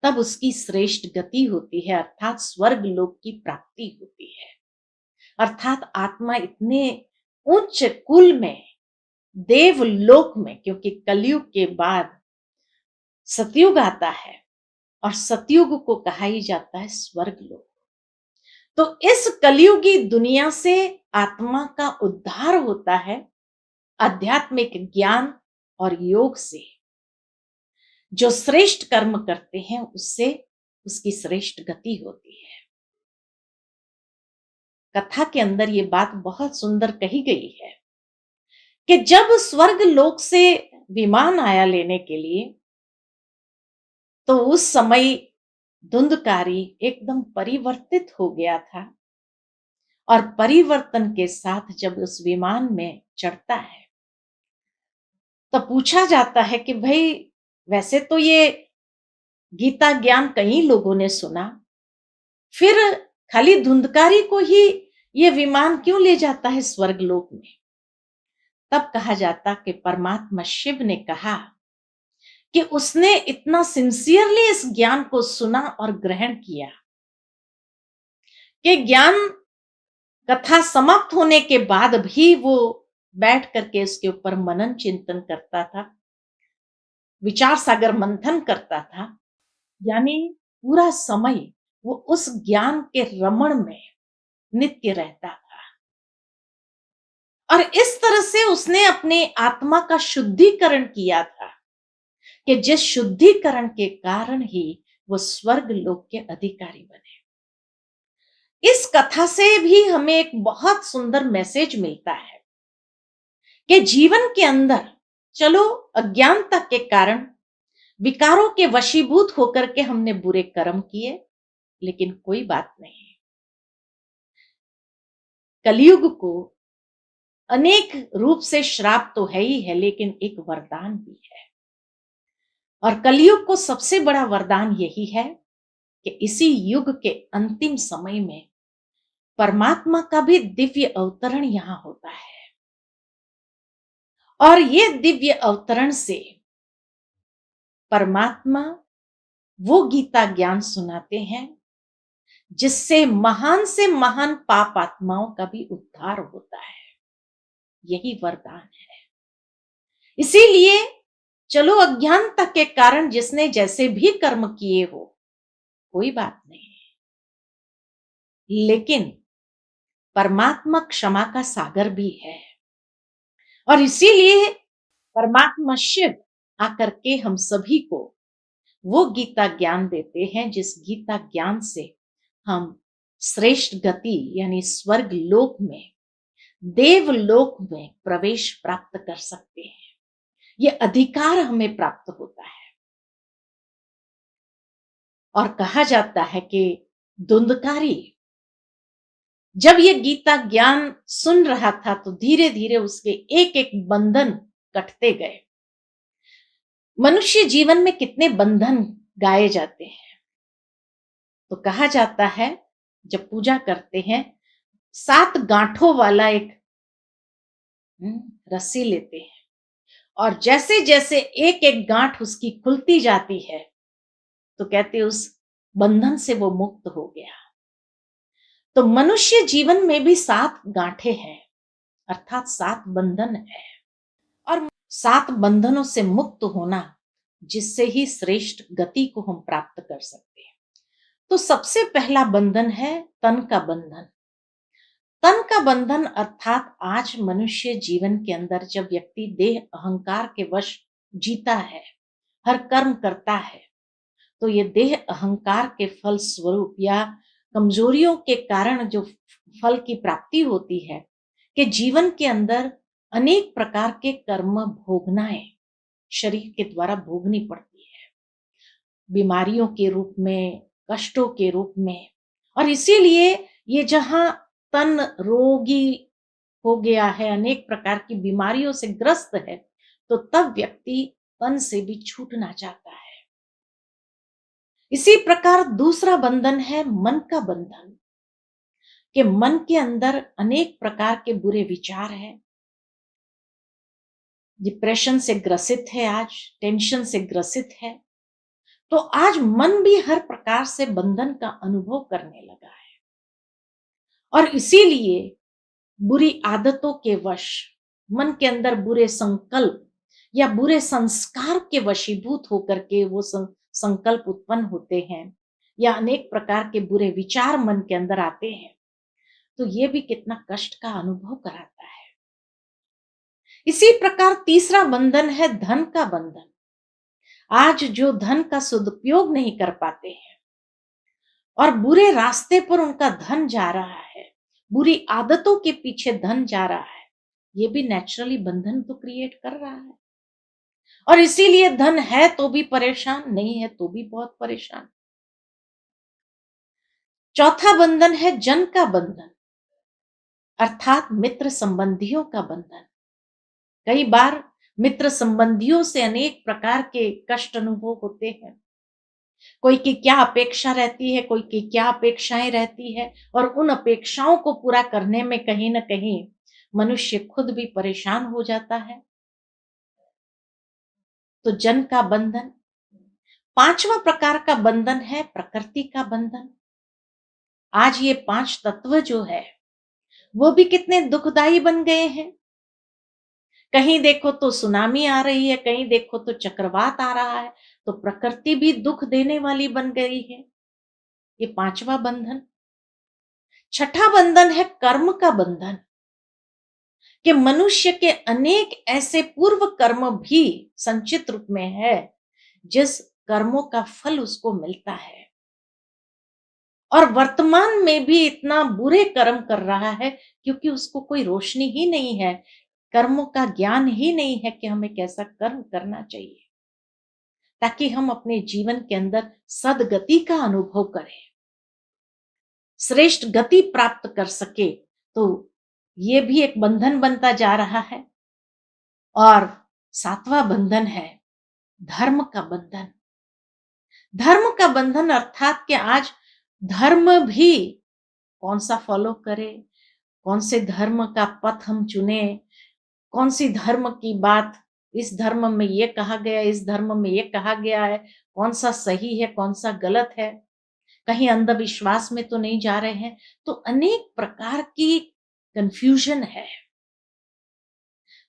तब उसकी श्रेष्ठ गति होती है, अर्थात स्वर्ग लोक की प्राप्ति होती है। अर्थात आत्मा इतने उच्च कुल में, देवलोक में, क्योंकि कलयुग के बाद सतयुग आता है, और सतयुग को कहा ही जाता है स्वर्ग लोक। तो इस कलयुगी दुनिया से आत्मा का उद्धार होता है, आध्यात्मिक ज्ञान और योग से जो श्रेष्ठ कर्म करते हैं उससे उसकी श्रेष्ठ गति होती है। कथा के अंदर ये बात बहुत सुंदर कही गई है कि जब स्वर्ग लोक से विमान आया लेने के लिए, तो उस समय धुंधकारी एकदम परिवर्तित हो गया था। और परिवर्तन के साथ जब उस विमान में चढ़ता है तो पूछा जाता है कि भाई, वैसे तो ये गीता ज्ञान कई लोगों ने सुना, फिर खाली धुंधकारी को ही ये विमान क्यों ले जाता है स्वर्ग लोक में? तब कहा जाता कि परमात्मा शिव ने कहा कि उसने इतना सिंसियरली इस ज्ञान को सुना और ग्रहण किया कि ज्ञान कथा समाप्त होने के बाद भी वो बैठ करके इसके ऊपर मनन चिंतन करता था, विचार सागर मंथन करता था। यानी पूरा समय वो उस ज्ञान के रमण में नित्य रहता था। और इस तरह से उसने अपने आत्मा का शुद्धिकरण किया था कि जिस शुद्धिकरण के कारण ही वो स्वर्ग लोक के अधिकारी बने। इस कथा से भी हमें एक बहुत सुंदर मैसेज मिलता है कि जीवन के अंदर चलो अज्ञानता के कारण विकारों के वशीभूत होकर के हमने बुरे कर्म किए, लेकिन कोई बात नहीं। कलयुग को अनेक रूप से श्राप तो है ही है, लेकिन एक वरदान भी है। और कलयुग को सबसे बड़ा वरदान यही है कि इसी युग के अंतिम समय में परमात्मा का भी दिव्य अवतरण यहां होता है। और ये दिव्य अवतरण से परमात्मा वो गीता ज्ञान सुनाते हैं जिससे महान से महान पाप आत्माओं का भी उद्धार होता है। यही वरदान है। इसीलिए चलो अज्ञानता के कारण जिसने जैसे भी कर्म किए हो, कोई बात नहीं, लेकिन परमात्मा क्षमा का सागर भी है। और इसीलिए परमात्मा शिव आकर के हम सभी को वो गीता ज्ञान देते हैं जिस गीता ज्ञान से हम श्रेष्ठ गति यानी स्वर्ग लोक में, देवलोक में प्रवेश प्राप्त कर सकते हैं। ये अधिकार हमें प्राप्त होता है। और कहा जाता है कि धुंधकारी जब ये गीता ज्ञान सुन रहा था तो धीरे धीरे उसके एक एक बंधन कटते गए। मनुष्य जीवन में कितने बंधन गाए जाते हैं, तो कहा जाता है जब पूजा करते हैं 7 गांठों वाला एक रस्सी लेते हैं, और जैसे जैसे एक एक गांठ उसकी खुलती जाती है तो कहते उस बंधन से वो मुक्त हो गया। तो मनुष्य जीवन में भी 7 गांठें हैं, अर्थात 7 बंधन है। और 7 बंधनों से मुक्त होना जिससे ही श्रेष्ठ गति को हम प्राप्त कर सकते हैं। तो सबसे पहला बंधन है तन का बंधन। तन का बंधन अर्थात आज मनुष्य जीवन के अंदर जब व्यक्ति देह अहंकार के वश जीता है, हर कर्म करता है, तो ये देह अहंकार के फल स्वरूप या कमजोरियों के कारण जो फल की प्राप्ति होती है कि जीवन के अंदर अनेक प्रकार के कर्म भोगनाएं शरीर के द्वारा भोगनी पड़ती है, बीमारियों के रूप में, कष्टों के रूप में। और इसीलिए ये जहां तन रोगी हो गया है, अनेक प्रकार की बीमारियों से ग्रस्त है, तो तब व्यक्ति तन से भी छूटना चाहता है। इसी प्रकार दूसरा बंधन है मन का बंधन, कि मन के अंदर अनेक प्रकार के बुरे विचार हैं, डिप्रेशन से ग्रसित है, आज टेंशन से ग्रसित है, तो आज मन भी हर प्रकार से बंधन का अनुभव करने लगा है। और इसीलिए बुरी आदतों के वश, मन के अंदर बुरे संकल्प या बुरे संस्कार के वशीभूत होकर के वो संकल्प उत्पन्न होते हैं, या अनेक प्रकार के बुरे विचार मन के अंदर आते हैं, तो ये भी कितना कष्ट का अनुभव कराता है। इसी प्रकार तीसरा बंधन है धन का बंधन। आज जो धन का सदुपयोग नहीं कर पाते हैं और बुरे रास्ते पर उनका धन जा रहा है, बुरी आदतों के पीछे धन जा रहा है, ये भी नेचुरली बंधन तो क्रिएट कर रहा है। और इसीलिए धन है तो भी परेशान, नहीं है तो भी बहुत परेशान। चौथा बंधन है जन का बंधन, अर्थात मित्र संबंधियों का बंधन। कई बार मित्र संबंधियों से अनेक प्रकार के कष्ट अनुभव होते हैं। कोई की क्या अपेक्षा रहती है, कोई की क्या अपेक्षाएं रहती है, और उन अपेक्षाओं को पूरा करने में कहीं ना कहीं मनुष्य खुद भी परेशान हो जाता है। तो जन का बंधन। पांचवा प्रकार का बंधन है प्रकृति का बंधन। आज ये पांच तत्व जो है वो भी कितने दुखदाई बन गए हैं। कहीं देखो तो सुनामी आ रही है, कहीं देखो तो चक्रवात आ रहा है, तो प्रकृति भी दुख देने वाली बन गई है। ये पांचवा बंधन। छठा बंधन है कर्म का बंधन, कि मनुष्य के अनेक ऐसे पूर्व कर्म भी संचित रूप में है जिस कर्मों का फल उसको मिलता है, और वर्तमान में भी इतना बुरे कर्म कर रहा है क्योंकि उसको कोई रोशनी ही नहीं है, कर्मों का ज्ञान ही नहीं है कि हमें कैसा कर्म करना चाहिए ताकि हम अपने जीवन के अंदर सदगति का अनुभव करें, श्रेष्ठ गति प्राप्त कर सके। तो ये भी एक बंधन बनता जा रहा है। और सातवां बंधन है धर्म का बंधन। धर्म का बंधन अर्थात कि आज धर्म भी कौन सा फॉलो करें, कौन से धर्म का पथ हम चुने, कौन सी धर्म की बात, इस धर्म में ये कहा गया, इस धर्म में ये कहा गया है, कौन सा सही है, कौन सा गलत है, कहीं अंधविश्वास में तो नहीं जा रहे हैं। तो अनेक प्रकार की कंफ्यूजन है।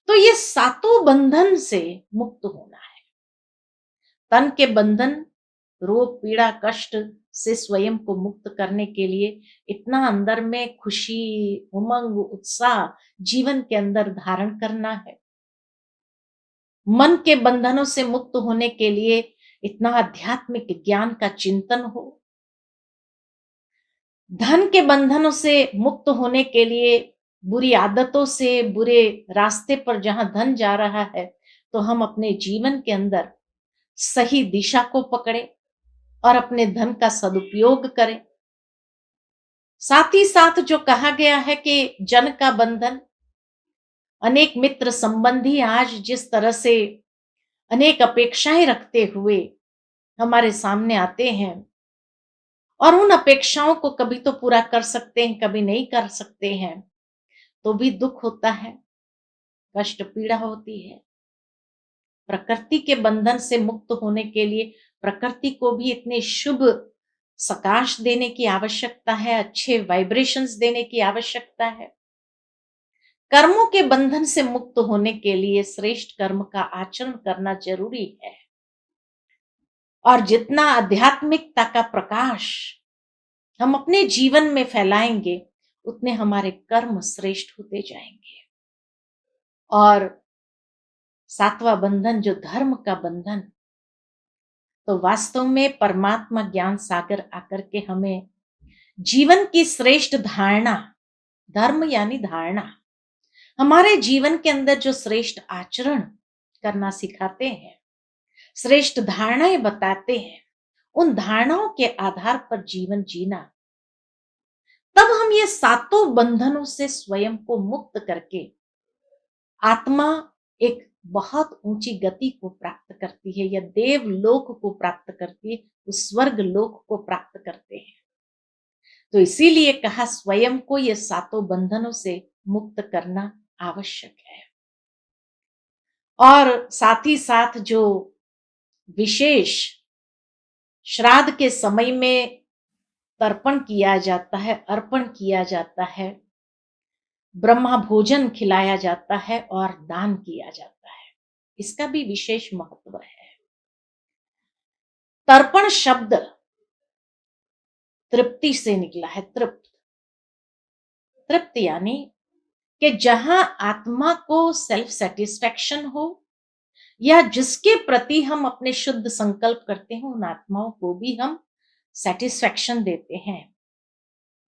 तो ये सातों बंधन से मुक्त होना है। तन के बंधन, रोग पीड़ा कष्ट से स्वयं को मुक्त करने के लिए इतना अंदर में खुशी, उमंग, उत्साह जीवन के अंदर धारण करना है। मन के बंधनों से मुक्त होने के लिए इतना आध्यात्मिक ज्ञान का चिंतन हो। धन के बंधनों से मुक्त होने के लिए बुरी आदतों से, बुरे रास्ते पर जहां धन जा रहा है, तो हम अपने जीवन के अंदर सही दिशा को पकड़े और अपने धन का सदुपयोग करें। साथ ही साथ जो कहा गया है कि जन का बंधन, अनेक मित्र संबंधी आज जिस तरह से अनेक अपेक्षाएं रखते हुए हमारे सामने आते हैं, और उन अपेक्षाओं को कभी तो पूरा कर सकते हैं, कभी नहीं कर सकते हैं, तो भी दुख होता है, कष्ट पीड़ा होती है। प्रकृति के बंधन से मुक्त होने के लिए प्रकृति को भी इतने शुभ सकाश देने की आवश्यकता है, अच्छे वाइब्रेशंस देने की आवश्यकता है। कर्मों के बंधन से मुक्त होने के लिए श्रेष्ठ कर्म का आचरण करना जरूरी है। और जितना आध्यात्मिकता का प्रकाश हम अपने जीवन में फैलाएंगे, उतने हमारे कर्म श्रेष्ठ होते जाएंगे। और सातवां बंधन जो धर्म का बंधन, तो वास्तव में परमात्मा ज्ञान सागर आकर के हमें जीवन की श्रेष्ठ धारणा, धर्म यानी धारणा, हमारे जीवन के अंदर जो श्रेष्ठ आचरण करना सिखाते हैं, श्रेष्ठ धारणाएं बताते हैं, उन धारणाओं के आधार पर जीवन जीना, तब हम ये सातों बंधनों से स्वयं को मुक्त करके आत्मा एक बहुत ऊंची गति को प्राप्त करती है, या देवलोक को प्राप्त करती है, उस स्वर्ग लोक को प्राप्त करते हैं। तो इसीलिए कहा स्वयं को ये सातों बंधनों से मुक्त करना आवश्यक है। और साथ ही साथ जो विशेष श्राद्ध के समय में तर्पण किया जाता है, अर्पण किया जाता है, ब्रह्मा भोजन खिलाया जाता है और दान किया जाता है, इसका भी विशेष महत्व है। तर्पण शब्द तृप्ति से निकला है, तृप्त, तृप्त यानी कि जहां आत्मा को सेल्फ सेटिस्फेक्शन हो, या जिसके प्रति हम अपने शुद्ध संकल्प करते हैं उन आत्माओं को भी हम सेटिस्फेक्शन देते हैं,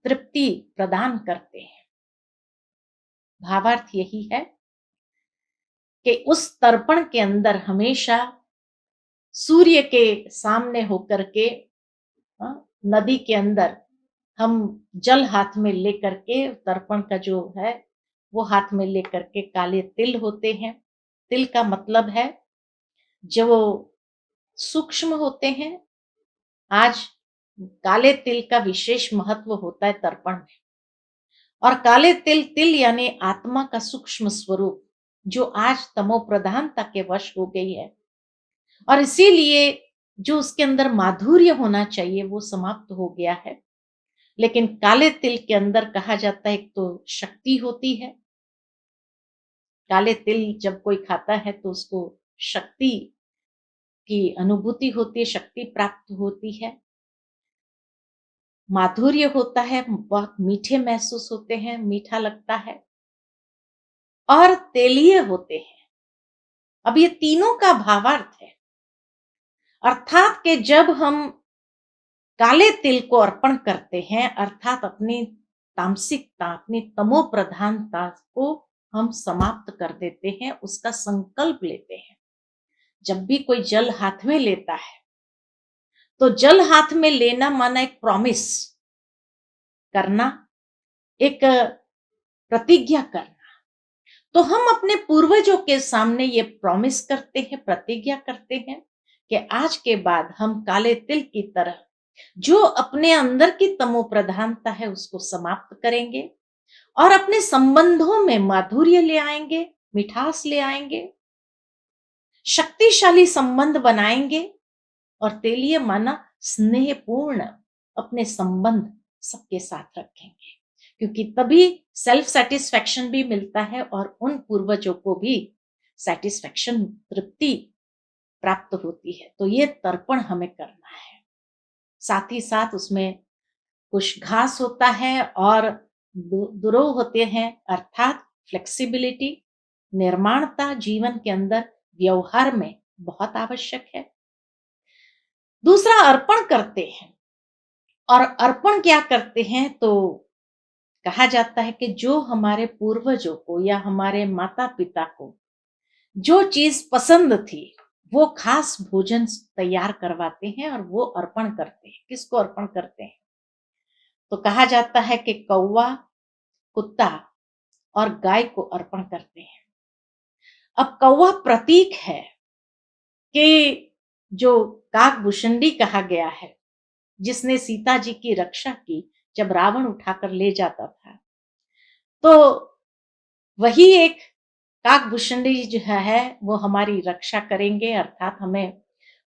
तृप्ति प्रदान करते हैं। भावार्थ यही है कि उस तर्पण के अंदर हमेशा सूर्य के सामने होकर के, नदी के अंदर हम जल हाथ में लेकर के, तर्पण का जो है वो हाथ में लेकर के, काले तिल होते हैं। तिल का मतलब है जो सूक्ष्म होते हैं। आज काले तिल का विशेष महत्व होता है तर्पण में। और काले तिल, तिल यानी आत्मा का सूक्ष्म स्वरूप, जो आज तमो प्रधानता के वश हो गई है, और इसीलिए जो उसके अंदर माधुर्य होना चाहिए वो समाप्त हो गया है। लेकिन काले तिल के अंदर कहा जाता है एक तो शक्ति होती है। काले तिल जब कोई खाता है तो उसको शक्ति की अनुभूति होती है, शक्ति प्राप्त होती है, माधुर्य होता है, बहुत मीठे महसूस होते हैं, मीठा लगता है, और तेलीय होते हैं। अब ये तीनों का भावार्थ है, अर्थात कि जब हम काले तिल को अर्पण करते हैं, अर्थात अपनी तामसिकता, अपनी तमो प्रधानता को हम समाप्त कर देते हैं, उसका संकल्प लेते हैं। जब भी कोई जल हाथ में लेता है तो जल हाथ में लेना माना एक प्रॉमिस करना, एक प्रतिज्ञा करना। तो हम अपने पूर्वजों के सामने ये प्रॉमिस करते हैं, प्रतिज्ञा करते हैं कि आज के बाद हम काले तिल की तरह जो अपने अंदर की तमो प्रधानता है उसको समाप्त करेंगे और अपने संबंधों में माधुर्य ले आएंगे, मिठास ले आएंगे, शक्तिशाली संबंध बनाएंगे, और तेलिए माना स्नेहपूर्ण अपने संबंध सबके साथ रखेंगे। क्योंकि तभी सेल्फ सेटिस्फेक्शन भी मिलता है और उन पूर्वजों को भी सेटिस्फेक्शन, तृप्ति प्राप्त होती है। तो ये तर्पण हमें करना है। साथ ही साथ उसमें कुछ घास होता है और दुरोह होते हैं, अर्थात फ्लेक्सिबिलिटी, निर्माणता जीवन के अंदर, व्यवहार में बहुत आवश्यक है। दूसरा अर्पण करते हैं, और अर्पण क्या करते हैं तो कहा जाता है कि जो हमारे पूर्वजों को या हमारे माता पिता को जो चीज पसंद थी वो खास भोजन तैयार करवाते हैं और वो अर्पण करते हैं। किसको अर्पण करते हैं तो कहा जाता है कि कौवा, कुत्ता और गाय को अर्पण करते हैं। अब कौवा प्रतीक है कि जो काकभूषणी कहा गया है, जिसने सीता जी की रक्षा की जब रावण उठाकर ले जाता था, तो वही एक काकभूषणी जो है वो हमारी रक्षा करेंगे, अर्थात हमें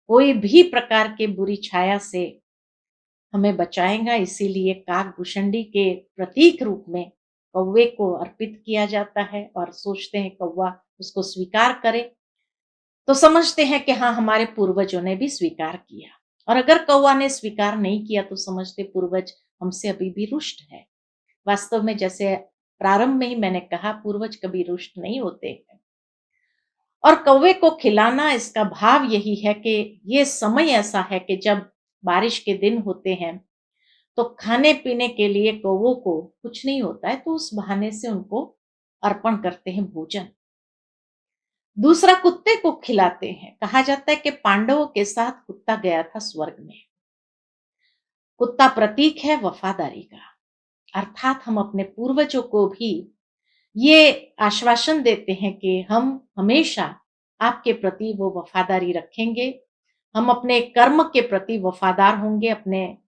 कोई भी प्रकार के बुरी छाया से हमें बचाएगा। इसीलिए काकभूषणी के प्रतीक रूप में कौवे को अर्पित किया जाता है, और सोचते हैं कौवा उसको स्वीकार करे तो समझते हैं कि हाँ, हमारे पूर्वजों ने भी स्वीकार किया। और अगर कौवा ने स्वीकार नहीं किया तो समझते पूर्वज हमसे अभी भी रुष्ट है। वास्तव में जैसे प्रारंभ में ही मैंने कहा, पूर्वज कभी रुष्ट नहीं होते हैं। और कौवे को खिलाना, इसका भाव यही है कि ये समय ऐसा है कि जब बारिश के दिन होते हैं तो खाने पीने के लिए कौवों को कुछ नहीं होता है, तो उस बहाने से उनको अर्पण करते हैं भोजन। दूसरा, कुत्ते को खिलाते हैं। कहा जाता है कि पांडवों के साथ कुत्ता गया था स्वर्ग में। कुत्ता प्रतीक है वफादारी का, अर्थात हम अपने पूर्वजों को भी ये आश्वासन देते हैं कि हम हमेशा आपके प्रति वो वफादारी रखेंगे, हम अपने कर्म के प्रति वफादार होंगे, अपने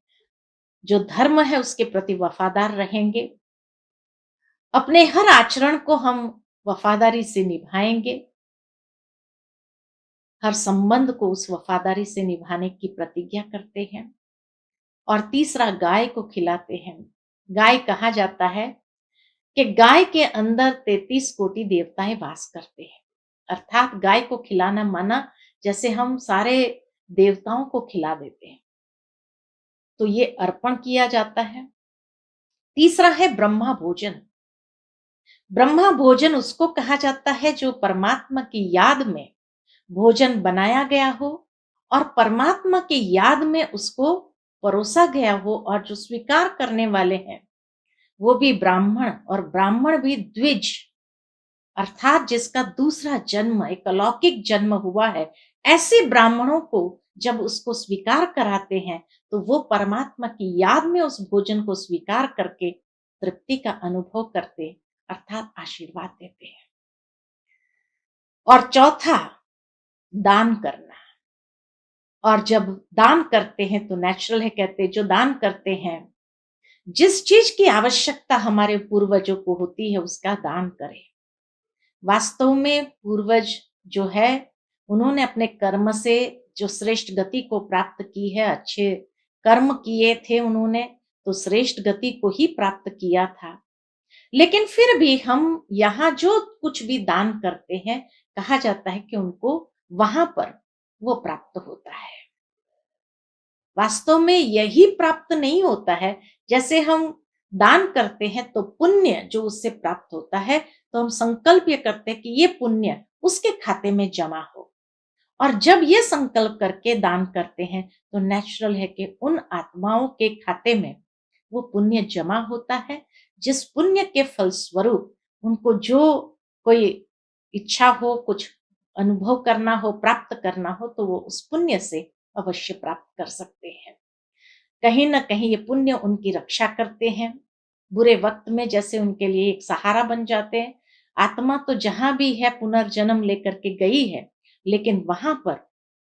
जो धर्म है उसके प्रति वफादार रहेंगे, अपने हर आचरण को हम वफादारी से निभाएंगे, हर संबंध को उस वफादारी से निभाने की प्रतिज्ञा करते हैं। और तीसरा, गाय को खिलाते हैं। गाय, कहा जाता है कि गाय के अंदर 33 कोटि देवताएं वास करते हैं, अर्थात गाय को खिलाना माना जैसे हम सारे देवताओं को खिला देते हैं, तो ये अर्पण किया जाता है। तीसरा है ब्रह्मा भोजन। ब्रह्मा भोजन उसको कहा जाता है जो परमात्मा की याद में भोजन बनाया गया हो और परमात्मा की याद में उसको परोसा गया हो, और जो स्वीकार करने वाले हैं वो भी ब्राह्मण, और ब्राह्मण भी द्विज, अर्थात जिसका दूसरा जन्म, एक अलौकिक जन्म हुआ है, ऐसे ब्राह्मणों को जब उसको स्वीकार कराते हैं तो वो परमात्मा की याद में उस भोजन को स्वीकार करके तृप्ति का अनुभव करते, अर्थात आशीर्वाद देते हैं। और चौथा, दान करना। और जब दान करते हैं तो नेचुरल है, कहते हैं जो दान करते हैं, जिस चीज की आवश्यकता हमारे पूर्वजों को होती है उसका दान करें। वास्तव में पूर्वज जो है उन्होंने अपने कर्म से जो श्रेष्ठ गति को प्राप्त की है, अच्छे कर्म किए थे उन्होंने, तो श्रेष्ठ गति को ही प्राप्त किया था। लेकिन फिर भी हम यहाँ जो कुछ भी दान करते हैं, कहा जाता है कि उनको वहां पर वो प्राप्त होता है। वास्तव में यही प्राप्त नहीं होता है। जैसे हम दान करते हैं तो पुण्य जो उससे प्राप्त होता है, तो हम संकल्प ये करते हैं कि ये पुण्य उसके खाते में जमा हो। और जब ये संकल्प करके दान करते हैं तो नेचुरल है कि उन आत्माओं के खाते में वो पुण्य जमा होता है, जिस पुण्य के फलस्वरूप उनको जो कोई इच्छा हो, कुछ अनुभव करना हो, प्राप्त करना हो, तो वो उस पुण्य से अवश्य प्राप्त कर सकते हैं। कहीं न कहीं ये पुण्य उनकी रक्षा करते हैं। बुरे वक़्त में जैसे उनके लिए एक सहारा बन जाते हैं। आत्मा तो जहाँ भी है पुनर्जन्म लेकर के गई है, लेकिन वहाँ पर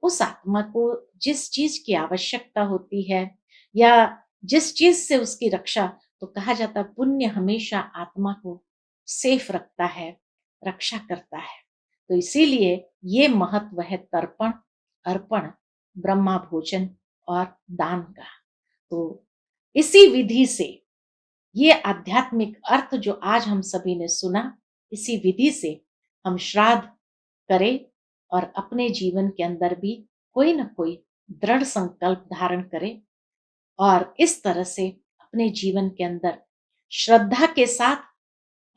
उस आत्मा को जिस चीज़ की आवश्यकता होती है या जिस चीज़ से उसकी रक्षा, तो कहा जाता है पुण्य हमेशा आत्मा को सेफ रखता है, रक्षा करता है। तो इसीलिए ये महत्व है तर्पण, अर्पण, ब्रह्मा भोजन और दान का। तो इसी विधि से ये आध्यात्मिक अर्थ जो आज हम सभी ने सुना, इसी विधि से हम श्राद्ध करें और अपने जीवन के अंदर भी कोई ना कोई दृढ़ संकल्प धारण करें, और इस तरह से अपने जीवन के अंदर श्रद्धा के साथ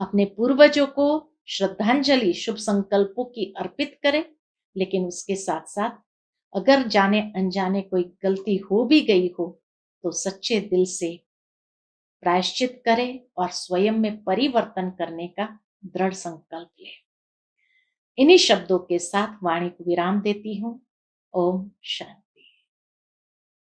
अपने पूर्वजों को श्रद्धांजलि, शुभ संकल्पों की अर्पित करें। लेकिन उसके साथ साथ अगर जाने अनजाने कोई गलती हो भी गई हो तो सच्चे दिल से प्रायश्चित करें और स्वयं में परिवर्तन करने का दृढ़ संकल्प लें। इन्हीं शब्दों के साथ वाणी को विराम देती हूँ। ओम शांति।